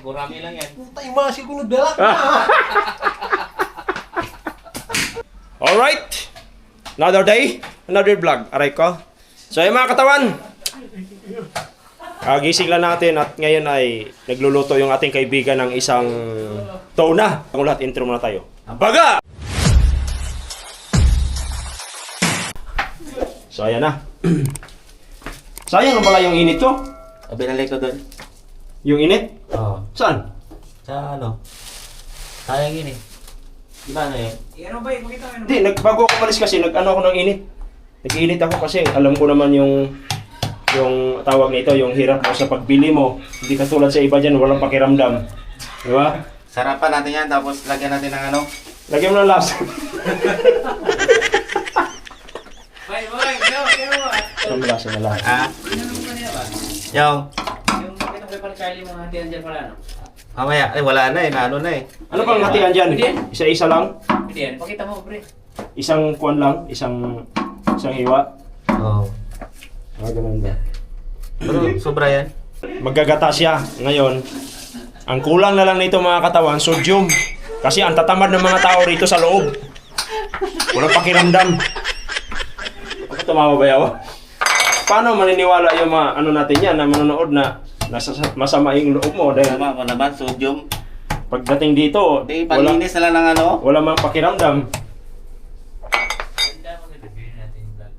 Gurami lang yan. Puta yung mga sigunod na lang. Alright. Another day, another vlog. Aray ko. So yung mga katawan. Gising lang natin at ngayon ay nagluluto yung ating kaibigan ng isang tuna. Ang lahat, intro muna tayo. Baga! So ayan na. Sayang pala yung init ko. Binalay ko doon. Yung init? Oo. Saan? Sa ano? Sayang yun eh. Di ba ano yun? Hindi, bago ako malis kasi, nag-ano ako ng init. Nag-init ako kasi alam ko naman yung tawag nito, yung hirap mo sa pagbili mo. Hindi katulad sa iba dyan, walang pakiramdam. Di ba? Sarapan natin yan, tapos lagyan natin ng ano? Lagyan mo ng labs. Ang lasa na lahat. Yung? Yung pakita ko yung Charlie mga hatian dyan pala, no? Mamaya, wala na eh, naano na eh. Ano bang hatian dyan? Isa-isa lang? Hindi yan, pakita mo, pre. Isang kuwan lang? Isang hiwa? Oo. Ganun ba? Pero sobra yan. Maggagata siya ngayon. Ang kulang na lang nito mga katawan, sodium. Kasi ang tatamad ng mga tao rito sa loob. Walang pakiramdam. Bakit tumawa ba yawa? Paano maniniwala yung mga ano natin yan na manonood na masama yung loob mo dahil Tama ko naman, sodium. pagdating dito, Di, panlinis na lang ng ano? wala mang pakiramdam. Ganda mo na review natin yung vlog.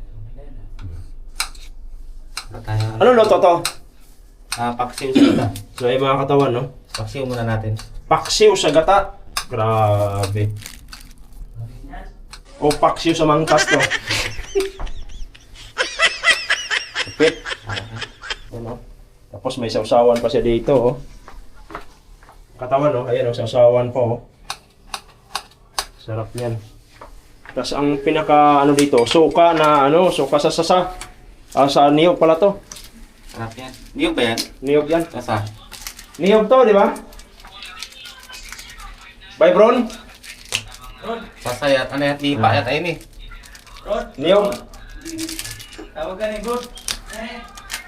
Ano luto to? Paksiw sa gata. So ay mga katawan, no? Paksiw muna natin. Paksiw sa gata. Grabe. O paksiw sa mangkas to. Kapit. Ano? Tapos may sausawan pa siya dito, oh. Katawan, oh. Ayan, oh, sausawan pa, oh. Sarap niyan. Tapos ang pinaka, ano dito, suka na, ano, suka sa sasa. Sa niyog pala to. Sarap yan. Niyog ba yan? Niyog yan. Kasa? Niyog to, di ba? Bye, Bron. Sasayat. Ano yan? Lipa yata yun eh. Rod, Niyog. tawag ka ni Good.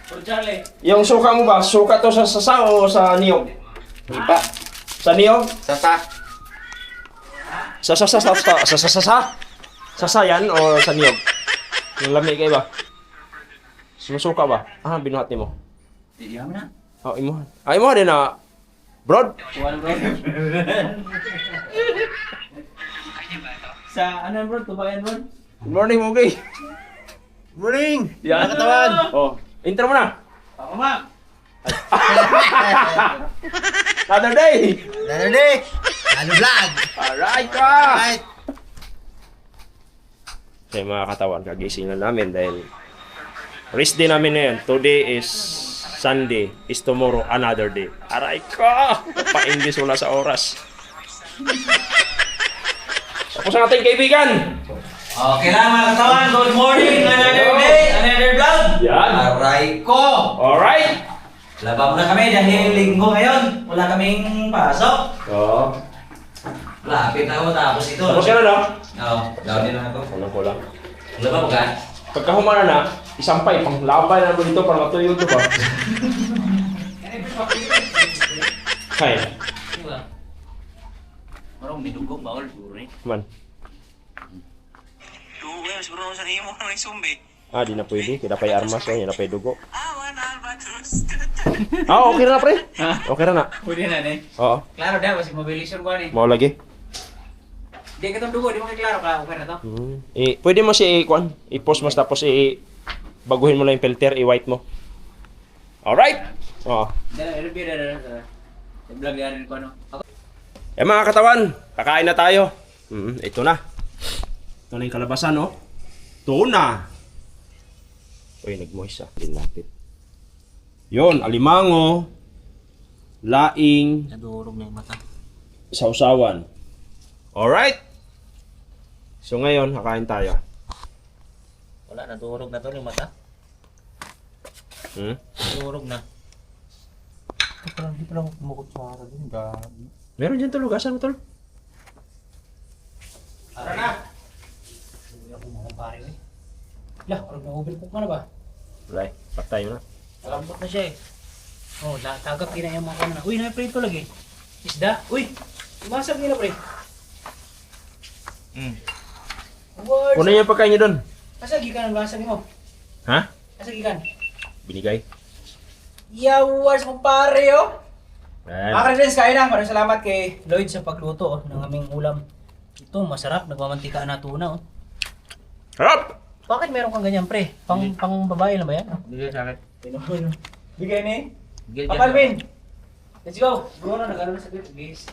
For Charlie. Yung suka mo ba? Suka to sa sasa o sa niyog? Lipa. Sa niyog? Sasa. Sa sasa yan o sa niyog? Yung lamig kayo ba? Sumusuka ba? Binuhat mo. Iyan mo na. Oh, imuhan. Imuhan din na. Brod? Tuwan, bro. Sa ano, bro? Tubayan, bro? Good morning, Mugi. Morning! Yan. Katawan! Oh, intro mo na. Ako, ma. Another day. Another day! Ano vlog? Alright ka. Right! Okay, mga katawan, kagising na namin dahil rest day namin na yan. Today is Sunday. Is tomorrow another day. Aray ka! Pa-English wala sa oras. Tapos ang ating kaibigan. Okay lang, mga katawan. Good morning. Another day, another vlog. Yan. Aray ko. Alright. Labang na kami dahil linggo ngayon. Wala kaming pasok. Oo. Lapit na ako tapos ito. Tapos ka na, no? Oo, down din lang ako. Kulang ko lang. Labang ka? Pagka humana na, isampay, pang labay na naman dito para matuyo ito ba? Kaya. Marong midugog, bawal, buri. Man. Duwe, siguro sa himo ng sumbi. Di na pwede. Kita pa'y armas, yun na pa'y dugo. Awan albatos. Okay na pre. Okay na na. Pwede na, ne? Oo. Klaro dah, masih mobilisyon ko ni. Mau lagi. Di ka itong dugo, di mo kay klaro ka, okay na to? Pwede mo siya i-post mo tapos baguhin mo lang yung filter, i-white mo. Alright. Oo. Dala, review na. I-vlog yan ko, ano? Ako. Mga katawan, kakain na tayo. Ito na. Ito na yung kalabasan, no? Tuna. Uy, nag-moist siya. Dinapit. Yun, alimango. Laing. Nadurog na yung mata. Sausawan. Alright. So ngayon, kakain tayo. Wala, nadurog na to yung mata. Nadurog na. Hindi pa lang kumukot sa araw din. Gabi. Meron dyan tol, gasan mo tol. Tara na! Hindi ako makampare, eh. Lah, parang nang-open cook ka na ba? Wala, patay mo na. Malambot na siya eh. Oh, tagap gina yung mga kamera. Uy, na-prito lagi. Isda. Uy, umasag nila pre. Wars. Kunin niyo yung pagkain niyo doon. Asa gikan ang lasag mo? Ha? Asa gikan? Binigay. Yawars mo pare oh. Ayan. Mga friends, kain na. Maraming salamat kay Lloyd sa pagluto ng aming ulam. Ito, masarap. Nagmamantika na tuna oh. Harap! Bakit meron kang ganyan pre? Pang babae lang ba yan? Bigay sa akin. Bigay ni? Bigay Papa Alvin! Let's go! Siguro nag-ano na sa grip, guys.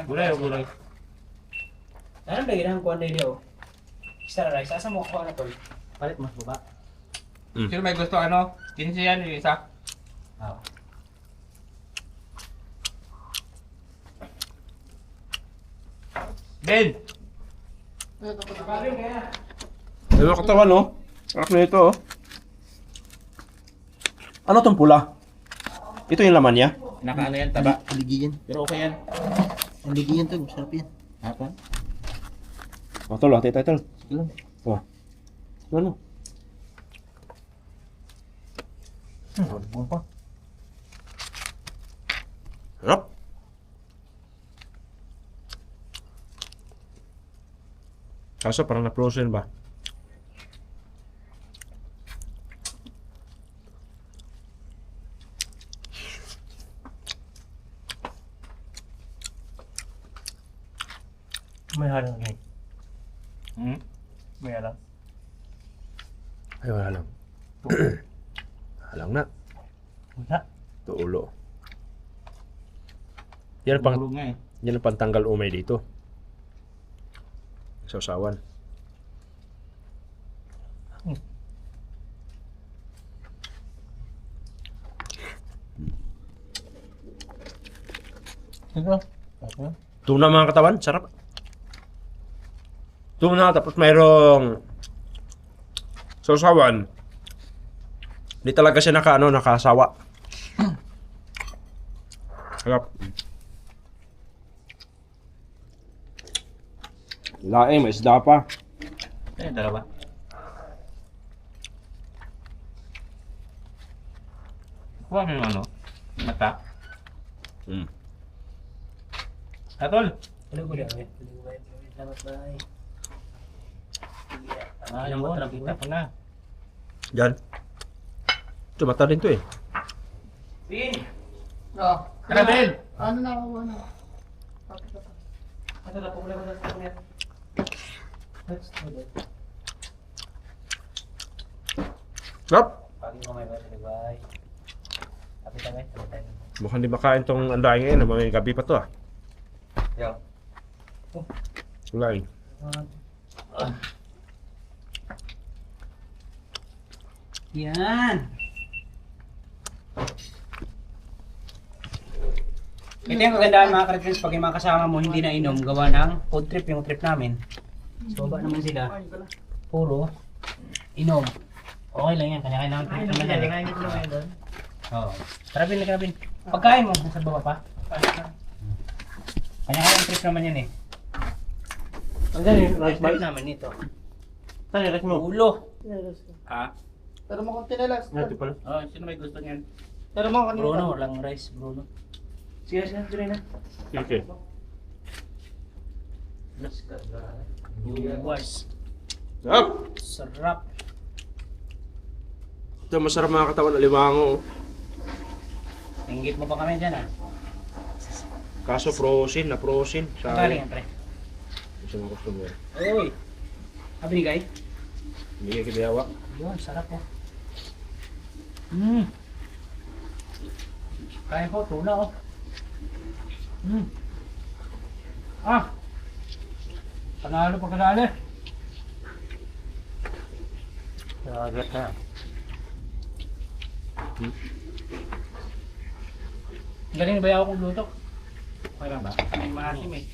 Gulay o gulay? Ano ba ginang kuwan na oh? Star rice. Asa mo kuha na tol? Palit mas baba. Sino may gusto ano? 15 yan yung isa. Ah. Ben! Papa Alvin kaya na. Ano katawan, no? Anak na ito, oh. Ano tong pula? Ito yung laman niya? Nakaano yan, taba. Aligiyan. Pero okay yan. Aligiyan to, masarap yan. Hapon? Oh, tol, ate, tol. Oh. Ano? Ano pa? Harap! Kaso parang na-frozen ba? May halang ngayon. Hmm? May halang. Ay, wala lang. Halang na. Wala. Ito ulo. Yan ang Tulog nga eh. yan ang pantanggal umay dito. Sausawan. Sige. Okay. Tuna mga katawan, sarap. Tuna tapos mayroong sausawan. Hindi talaga siya nakasawa. Sarap. Laing, may isda pa. Ano yung dalawa? Kuha mo yung ano? Mata? Mm. Atol! Hello, good day. Salamat bye. Ah, yung mo, nakita ko na. Diyan. Ito, mata din to eh. Pin! Tara, Ben! Ano na pumula ko sa net? Let's do that. Sarap! Pagi mo may bye. Happy tayo. Mukhang di makain tong andaing ngayon. Mga gabi pa to ah. Yo. Laing. Yan. Ito yung kagandahan mga ka-friends pag yung mga kasama mo hindi na inom, gawa ng food trip yung trip namin. So ba naman sila, puro inom. Okay lang yan, kanya-kanya lang trip naman yan. Oo. Tara Bin, tara Bin. Pagkain mo, nasa baba pa. Kanya-kanya trip naman yan eh. Ang gani, rice Trip bite. namin ito. Saan yung rice mo? Ulo. Ha? Pero mo konti na lang. Ito pala. Oh, sino may gusto niyan? Pero mo kanina. Bruno, walang rice, Bruno. Sige, sige, sige na. Okay. Yuwas. Sarap! Sarap. Ito masarap mga katawan. Alimango. Inggit mo pa kami dyan ah. Kaso frozen, na-frozen. Ang galing yan, pre. Isa mga customer. Uy! Sabi ni Guy? Hindi ka kibiyawa. Yun, sarap oh. Kaya ko, tuna oh. Ah! Panalo pagkadali. Nakagat na. Galing na ba ako kung luto? Okay lang ba? May maasim eh.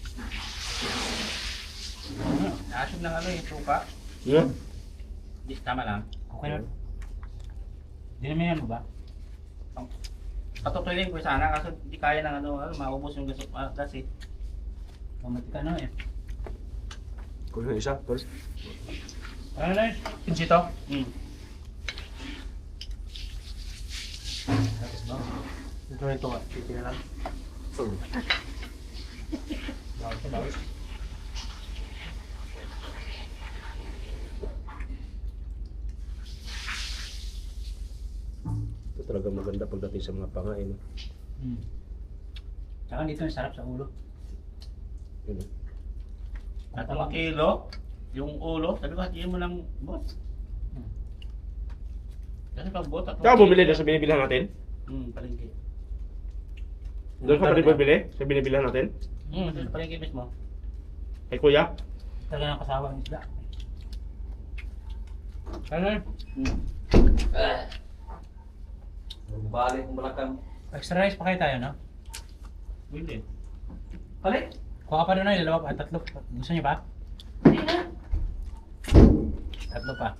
Asim ng ano eh, suka. Yeah. Di, tama lang. Okay na. Dinamihan mo ba? Patutuloyin ko sana kasi hindi kaya ng ano, maubos yung gas eh. Mamati ka na eh. Kunin yung isa, tol. Ano na eh? Pinsito? Tapos ba? Ito na ito nga. Titi na lang. Bawal sa bawal. Ito talaga maganda pagdating sa mga pangain. Tsaka dito yung sarap sa ulo. Yun. At ang kilo, yung ulo, sabi ko, hatiin mo lang, boss. Kasi pag bot, at Tsaka bumili na sa binibilihan natin? palengke. Doon ka pa rin bumili? Sa binibilihan natin? Sa palengke mismo. Kay kuya? Talaga ng kasawa ng isda. Ano? Balik kung balakang. Extra rice pa kayo tayo, no? Bili. Balik. Kuha ka pa doon ay dalawa pa, tatlo. Gusto niyo pa? Tatlo pa.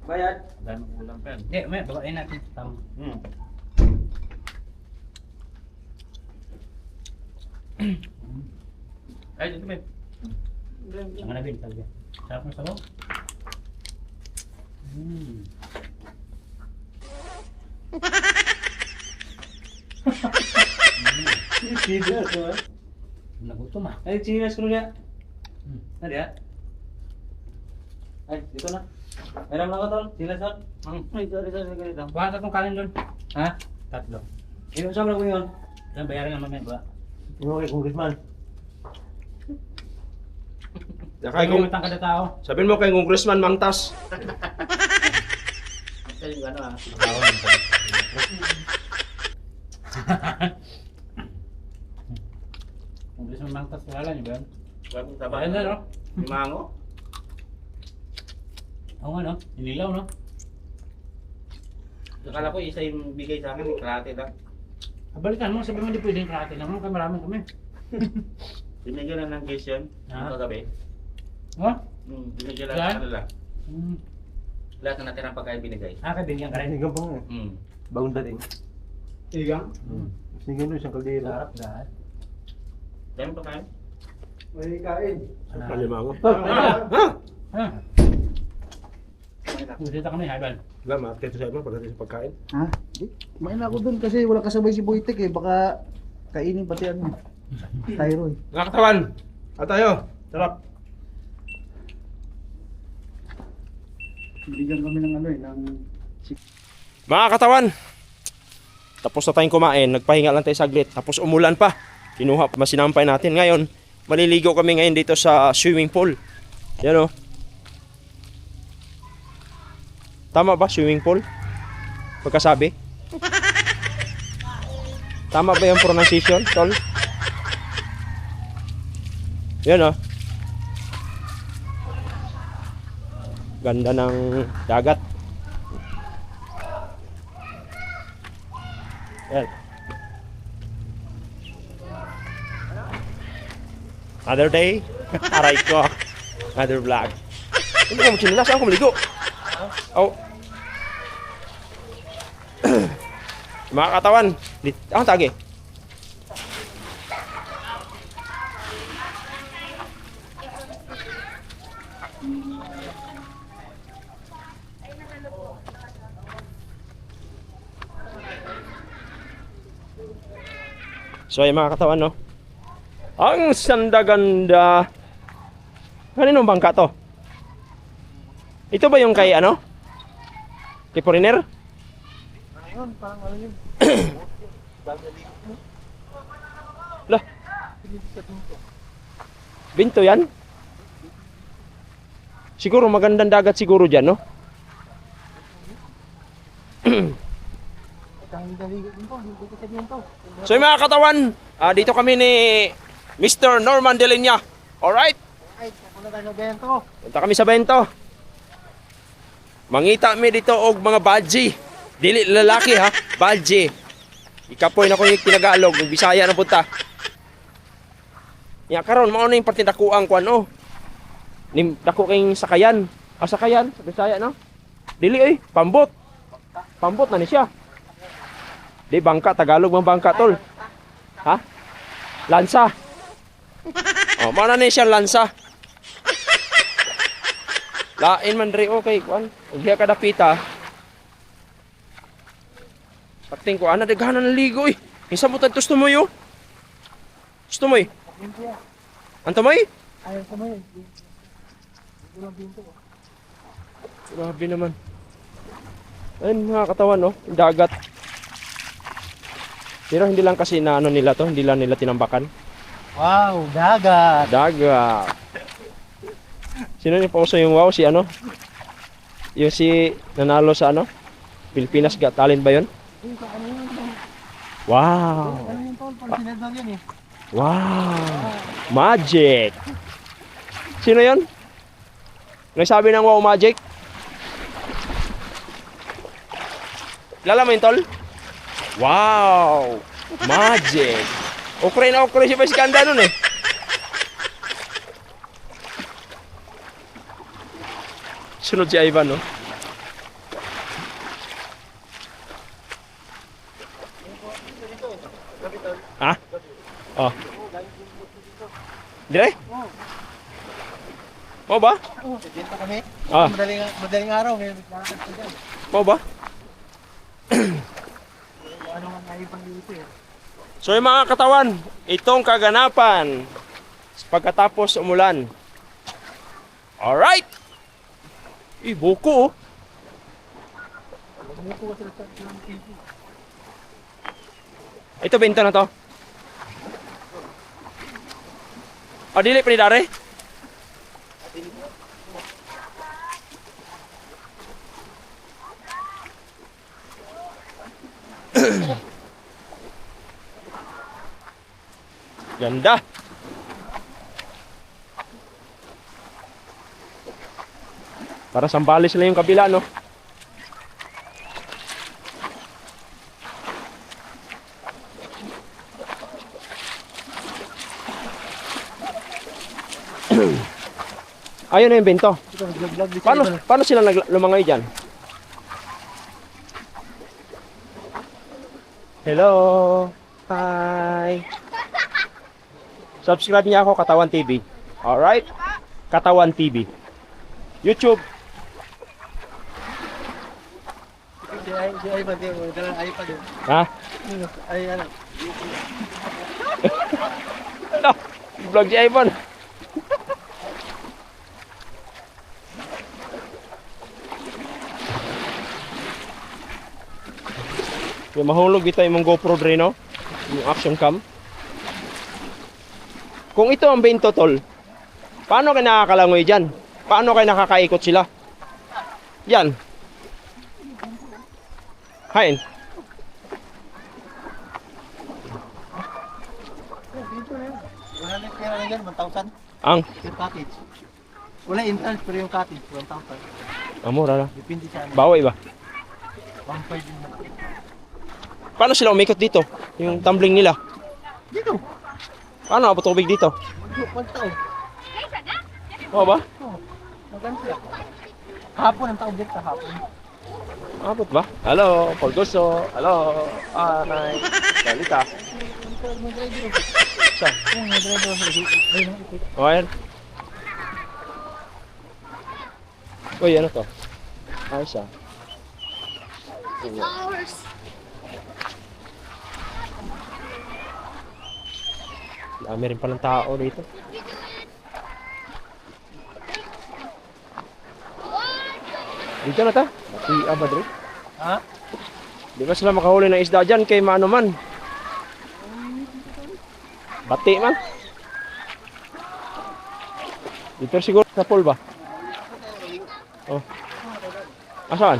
Bayad. Dami ulam pa yan. Hindi, may babain natin. Tama. Ay, dito ba? Ang nabin talaga. Sarap ng sabaw. Nagutom ah. Ay, chinas ko niya. Ano ya? Ay, dito na. Meron lang ako tol. Chinas tol. Ay, sorry, ganito. Baka tatlong kanin doon. Ha? Tatlo. Inom sa ko yun. Yan, bayaran naman may ba? Yung kay Congressman. Kay kung Kung kada tao. sabihin mo kay Congressman Mangtas. Ay, ano ah. Kung gusto mo mangtas, kilala niyo ba yun? Bagong taba. Ayun na, no? Mango. Oo nga, no? Inilaw, no? Akala ko isa yung bigay sa akin, kalahati lang. Balikan mo, sabi mo hindi pwedeng karate lang. Kaya marami kami. Binigyan lang ng case yun. Ah. Ang kagabi. Oh? Binigyan lang Saan? ng kanila. Hmm. Lahat na natirang pagkain binigay. Kaibigan ka rin. Sinigang pa nga. Bagong dating. Igang? Sinigang doon, isang kaldero. Sarap lahat. Dami pagkain. May kain. Kalimango. Ha? Dito kami, Haiban. Wala, ma-update sa mo pagdating sa pagkain. Ha? Kumain na ako dun kasi wala kasabay si Boytek eh. Baka kainin pati ano. Thyroid. Mga katawan! At tayo! Sarap! Bigyan kami ng ano eh, ng... Mga katawan! Tapos na tayong kumain, nagpahinga lang tayo saglit. Tapos umulan pa. Kinuha, masinampay natin. Ngayon, maliligo kami ngayon dito sa swimming pool. Yan o. Tama ba swimming pool? Pagkasabi? Tama ba yung pronunciation, tol? Yan o. Ganda ng dagat. Yan. Another day. Aray ko. Another vlog. Hindi ko magsinila. Saan ko maligo? Oh. Mga katawan. Ang tagi. So ay mga katawan, no? Ang sandaganda. Kaninong bangka to? Ito ba yung kay ano? Kay foreigner? Ayun, parang ano yun. Lah. Binto yan? Siguro magandang dagat siguro dyan, no? So yung mga katawan, dito kami ni Mr. Norman Delinya. Alright? Punta kami sa bento. Mangita mi dito og mga badji. Dili lalaki ha, badji. Ikapoy na ko yung tinagalog, ng Bisaya na punta. Ya karon mao na yung parte dakuang kuan oh. Nim dako kayong sakayan. Sakayan sa Bisaya no. Dili oy, pambot. Pambot na ni siya. Di bangka Tagalog man bangka tol. Ha? Lansa. Oh, mao na ni siya lansa. Lain man diri okay kuan. Ug diha kada pita. Pating ko, ana, daghanan ng ligo eh. Isa mo tayo, gusto mo yun? Gusto mo eh? Anto mo eh? Ayaw ko mo yun. Grabe naman. Ayun mga katawan, no? Dagat. Pero hindi lang kasi na ano nila to, hindi lang nila tinambakan. Wow, dagat. Dagat. Sino yung pauso yung wow? Si ano? Yung si nanalo sa ano? Pilipinas Got Talent ba yun? Wow! Ano yung tol? Pag sinadal yun eh. Wow! Magic! Sino yun? Nagsabi ng wow magic? Kilala mo yun, tol? Wow! Magic! Okray na okray si Vice Ganda nun eh. Sunod si Ivan, no? Ha? Oh. Dire? Mau ba? Oo, dito kami. Ah, Madaling araw. May naglalakad ko dyan. mau ba? Ano nga naipang dito eh. So yung mga katawan, itong kaganapan pagkatapos umulan. Alright! Buko oh. Ito benta na to. Dili pa ni Dare? Ganda. Para Sambales lang yung kabila, no? Ayun na yung bento. Paano sila lumangay dyan? Hello. Hi. Subscribe niya ako, Katawan TV. Alright? Katawan TV. YouTube. Si Ivan din. Dalang iPad din. Ha? Ay, ano. Ano? Vlog si Ivan. Yung mahulog ito yung GoPro dre, no? Yung action cam. Kung ito ang bento, tol, paano kayo nakakalangoy dyan? Paano kayo nakakaikot sila? Yan. Hain. Wala na yung pera na yan, 1,000. Ang. Yung cottage. Wala entrance pero yung cottage, 1,000. Amura na. Depende sa ano. Baway ba? 1,500 din. Paano sila umikot dito? Yung tumbling nila. Dito. Paano abot tubig dito? Pagtaon. Oo ba? Maganda. Hapon ang taon dito, hapon. Abot ba? Hello, Polgoso. Hello. Hi. Dalita. Saan? Yung mga driver sa ay nang ikot. O, ayan. Uy, ano to? Ayos ah. Dami rin palang tao dito. Dito na ta? Si Abadre. Ha? Di ba sila makahuli ng isda dyan kay maano man? Bati man. Dito siguro sa pool ba? Oh. Asaan?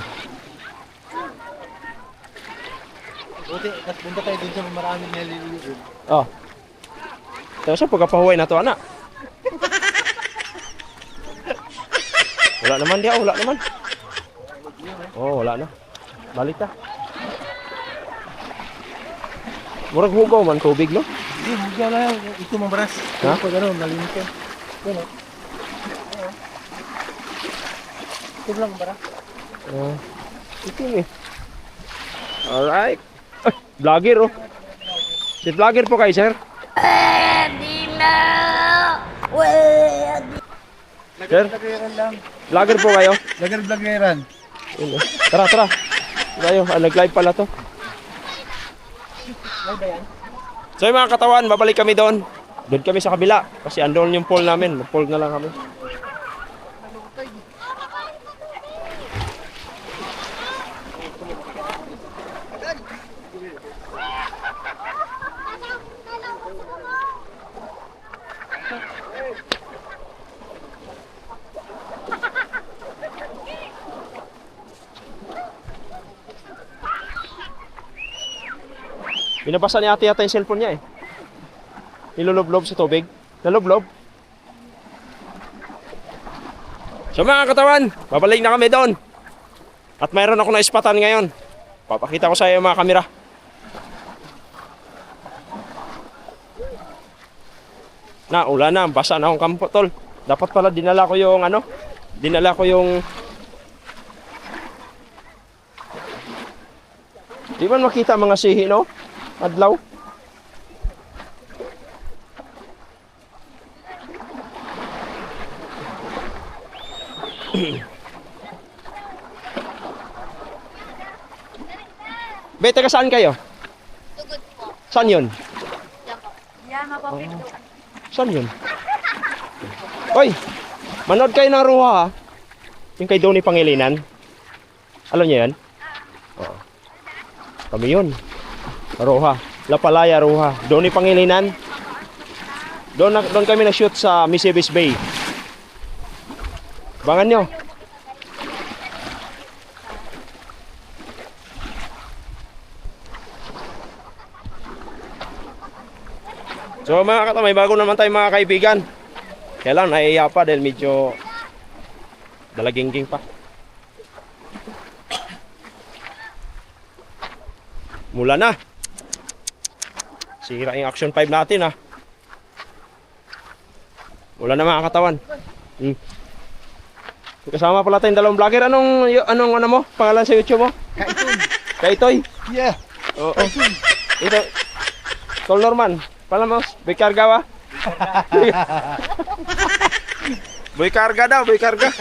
Buti, tas punta tayo dun sa maraming nalililig. Oh. Tapos sa pagkapahuway na to, anak. Wala naman dia, wala naman. Oh, wala na. Balik ta. Murag hugaw man tubig, no? Hindi, huwag lang. Ito mamaras. Ha? Pag ano, malinis yan. Yan o. Ito lang bara. Ito eh. Alright. Ay, vlogger oh. Si vlogger po kayo, sir? Sir, Vloggeran lang. vlogger po kayo? Vloggeran. Yun, oh. Tara, tara. Tayo, nag-live pala to. So yung mga katawan, babalik kami doon. Doon kami sa kabila. Kasi andun yung pool namin. Mag-pool na lang kami. Binabasa ni ate yata yung cellphone niya eh. Niluloblob sa tubig. Naloblob. So mga katawan, babalik na kami doon. At mayroon ako na ispatan ngayon. Papakita ko sa iyo mga kamera. Na, ulan na. Basa na akong kampo, tol. Dapat pala dinala ko yung ano. Dinala ko yung... Di man makita mga sihi, no? Adlaw. Be, taga saan kayo? Tugod po. Saan yun? Yan, mapapit po. Saan yun? Hoy! Manood kayo ng Ruha, ha? Yung kay Donnie Pangilinan. Alam niyo yan? Oo. Kami yun. Ruha. La Palaya, Ruha. Donnie Pangilinan. Doon kami na-shoot sa Misibis Bay. Bangan nyo. So mga katamay, bago naman tayo mga kaibigan. Kaya lang naiiya pa dahil medyo dalagingging pa. Mula na. Sira yung Action 5 natin ha. Mula na mga katawan. Kasama pala tayong dalawang vlogger. Anong ano mo? Pangalan sa YouTube mo? Kaitoy. Kaitoy? Yeah. Oo. Ito. Tol Norman. Palamos, boy karga ba? Boy karga daw, boy karga.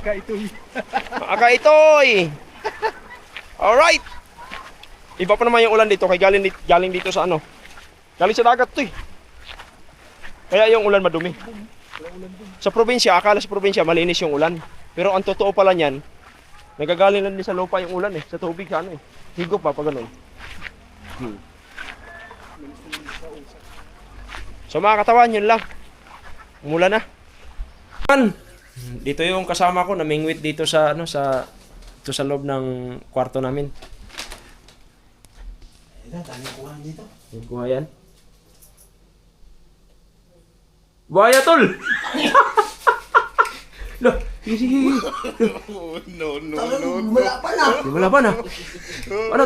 Kaitoy. Kaitoy. Alright. Iba pa naman yung ulan dito, kay galing dito sa ano. Galing sa dagat 'to eh. Kaya yung ulan madumi. Sa probinsya, akala sa probinsya malinis yung ulan. Pero ang totoo pala niyan, nagagaling lang din sa lupa yung ulan eh, sa tubig sa ano eh. Higop pa pag ganun. So mga katawan, yun lang. Mula na. Dito yung kasama ko, namingwit dito sa ano ito sa loob ng kwarto namin. Ayun, dami kuha dito. Yung kuha yan. Buhaya tol! Loh, sige. Wala pa na. Di wala ba na?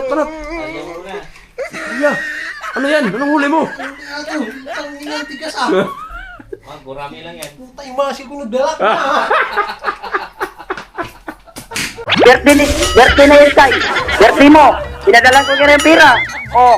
Panat. Yeah. Ano yan? Anong huli mo? Ang inang tigas ah. Gurami lang yan. Putay, masil ko nagdalak na. Birthday na yun, tay. Birthday mo. Pinadalan ko ka ng pira. Oh,